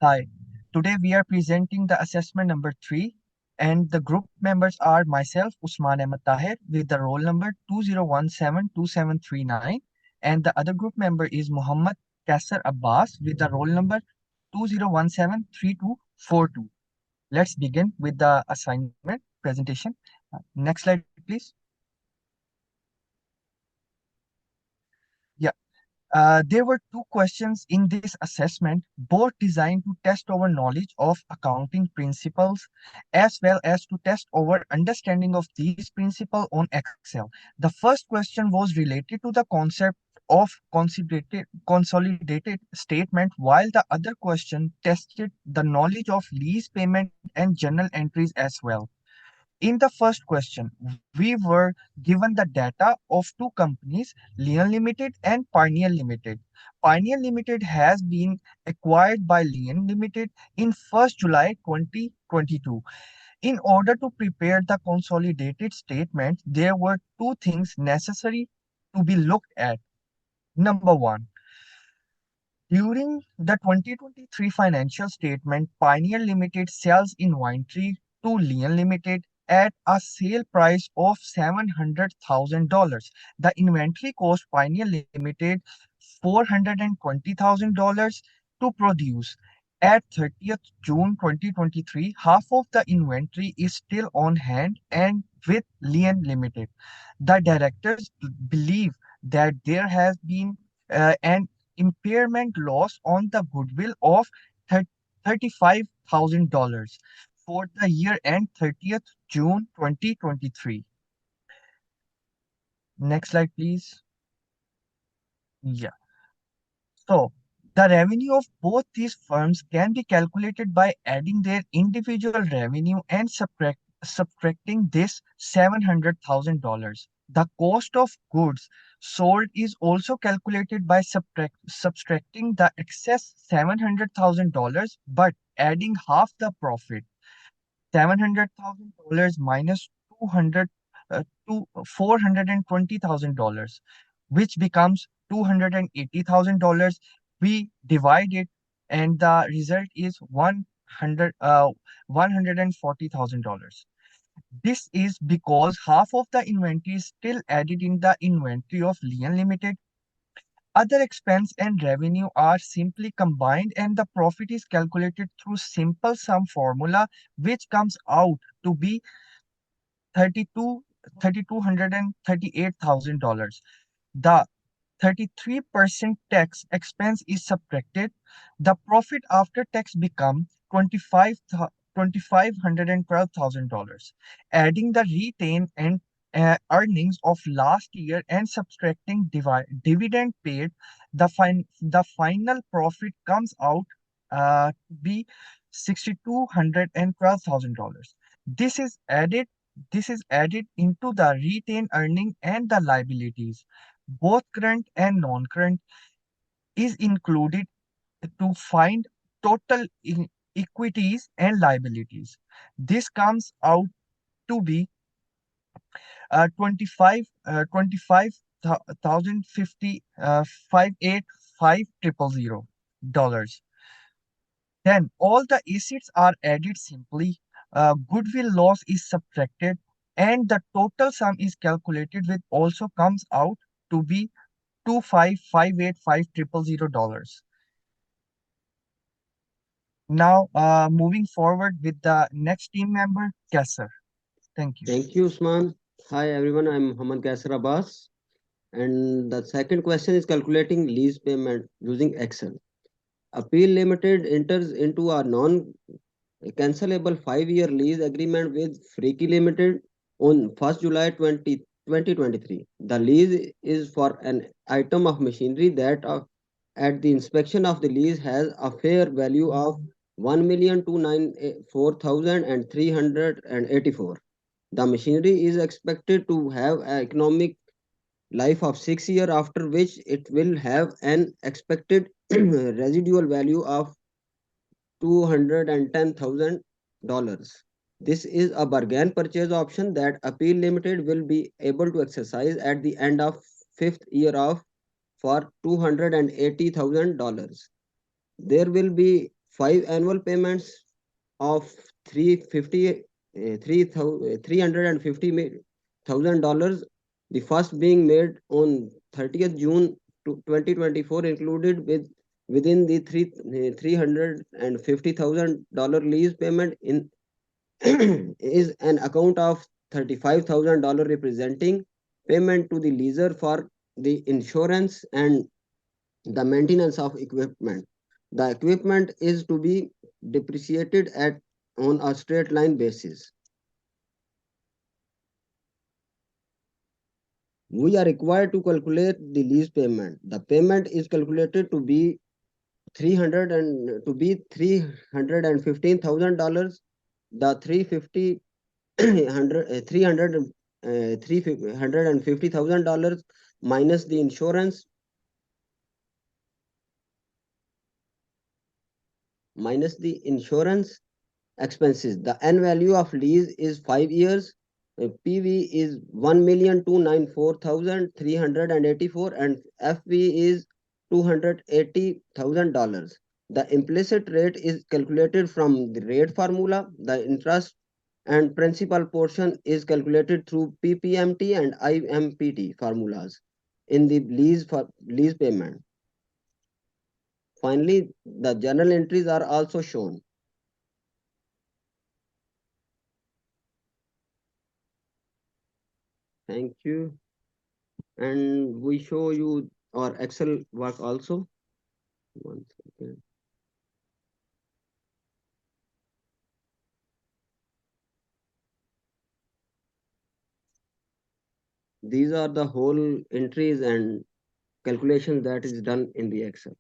Hi, today we are presenting the assessment number 3 and the group members are myself Usman Ahmed Tahir with the roll number 20172739 and the other group member is Muhammad Kasser Abbas with the roll number 20173242. Let's begin with the assignment presentation. Next slide please. Yeah. There were two questions in this assessment, both designed to test our knowledge of accounting principles as well as to test our understanding of these principles on Excel. The first question was related to the concept of consolidated statement, while the other question tested the knowledge of lease payment and journal entries as well. In the first question, we were given the data of two companies, Lion Limited and Pioneer Limited. Pioneer Limited has been acquired by Lion Limited in 1st July 2022. In order to prepare the consolidated statement, there were two things necessary to be looked at. Number one, during the 2023 financial statement, Pioneer Limited sells inventory to Lion Limited at a sale price of $700,000. The inventory cost Pioneer Limited $420,000 to produce. At 30th June 2023, half of the inventory is still on hand and with Lion Limited. The directors believe that there has been an impairment loss on the goodwill of $35,000 for the year end 30th June 2023. Next slide, please. Yeah. So, the revenue of both these firms can be calculated by adding their individual revenue and subtracting this $700,000. The cost of goods sold is also calculated by subtracting the excess $700,000 but adding half the profit. $700,000 minus 200 to $420,000, which becomes $280,000. We divide it, and the result is $140,000. This is because half of the inventory is still added in the inventory of Lion Limited. Other expense and revenue are simply combined and the profit is calculated through simple sum formula, which comes out to be 32 $3,238,000. The 33% tax expense is subtracted. The profit after tax become $2,512,000. Adding the retained and earnings of last year and subtracting dividend paid, the final profit comes out to be $6,212,000. This is added this is added into the retained earning and the liabilities. Both current and non-current is included to find total equities and liabilities. This comes out to be 25,050 $585,000. Then all the assets are added simply, goodwill loss is subtracted, and the total sum is calculated with also comes out to be $2,585,000. Now, moving forward with the next team member, Kasser. Thank you. Thank you, Usman. Hi, everyone. I'm Muhammad Kasser Abbas. And the second question is calculating lease payment using Excel. Appeal Limited enters into a non-cancelable 5-year lease agreement with Freaky Limited on 1st July 2023. The lease is for an item of machinery that at the inspection of the lease has a fair value of 1,294,384. The machinery is expected to have an economic life of 6 years, after which it will have an expected residual value of $210,000. This is a bargain purchase option that Appeal Limited will be able to exercise at the end of 5th year of for $280,000. There will be 5 annual payments of 350,000 dollars. The first being made on 30th June 2024, included within the $350,000 lease payment in is an account of $35,000 representing payment to the leaser for the insurance and the maintenance of equipment. The equipment is to be depreciated at on a straight line basis. We are required to calculate the lease payment. The payment is calculated to be 315,000 dollars. The 350 hundred 350,000 dollars minus the insurance expenses. The N value of lease is 5 years. PV is 1,294,384 and FV is $280,000. The implicit rate is calculated from the rate formula. The interest and principal portion is calculated through PPMT and IMPT formulas in the lease payment. Finally, the journal entries are also shown. Thank you. And we show you our Excel work also. One second. These are the whole entries and calculations that is done in the Excel.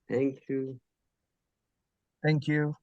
Thank you. Thank you.